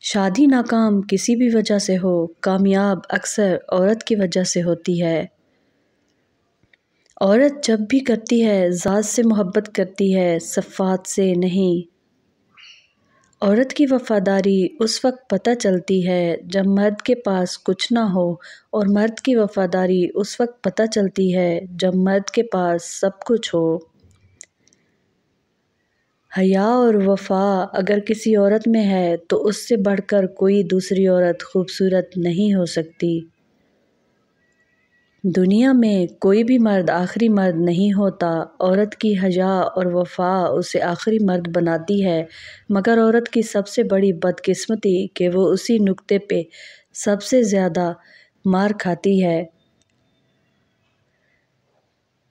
شادی ناکام کسی بھی وجہ سے ہو، کامیاب اکثر عورت کی وجہ سے ہوتی ہے۔ عورت جب بھی کرتی ہے ذات سے محبت کرتی ہے، صفات سے نہیں۔ عورت کی وفاداری اس وقت پتہ چلتی ہے جب مرد کے پاس کچھ نہ ہو، اور مرد کی وفاداری اس وقت پتہ چلتی ہے جب مرد کے پاس سب کچھ ہو۔ حیا اور وفا اگر کسی عورت میں ہے تو اس سے بڑھ کر کوئی دوسری عورت خوبصورت نہیں ہو سکتی۔ دنیا میں کوئی بھی مرد آخری مرد نہیں ہوتا۔ عورت کی حیا اور وفا اسے آخری مرد بناتی ہے، مگر عورت کی سب سے بڑی بدقسمتی کہ وہ اسی نکتے پہ سب سے زیادہ مار کھاتی ہے۔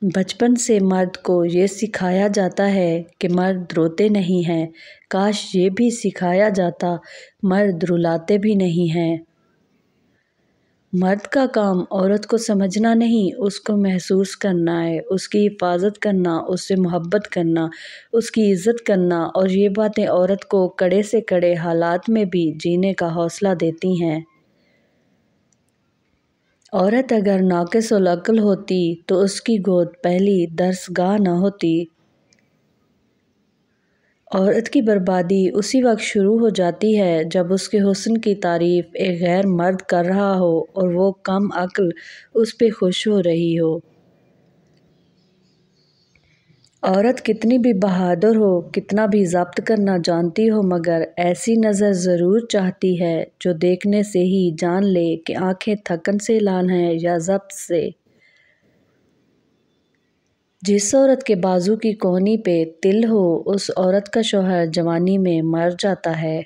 بچپن سے مرد کو یہ سکھایا جاتا ہے کہ مرد روتے نہیں ہیں، کاش یہ بھی سکھایا جاتا مرد رلاتے بھی نہیں ہیں۔ مرد کا کام عورت کو سمجھنا نہیں، اس کو محسوس کرنا ہے، اس کی حفاظت کرنا، اس سے محبت کرنا، اس کی عزت کرنا، اور یہ باتیں عورت کو کڑے سے کڑے حالات میں بھی جینے کا حوصلہ دیتی ہیں۔ عورت اگر ناقص العقل ہوتی تو اس کی گود پہلی درسگاہ نہ ہوتی۔ عورت کی بربادی اسی وقت شروع ہو جاتی ہے جب اس کے حسن کی تعریف ایک غیر مرد کر رہا ہو اور وہ کم عقل اس پہ خوش ہو رہی ہو۔ عورت کتنی بھی بہادر ہو، کتنا بھی ضبط کرنا جانتی ہو، مگر ایسی نظر ضرور چاہتی ہے جو دیکھنے سے ہی جان لے کہ آنکھیں تھکن سے لال ہیں یا ضبط سے۔ جس عورت کے بازو کی کونی پہ تل ہو، اس عورت کا شوہر جوانی میں مر جاتا ہے۔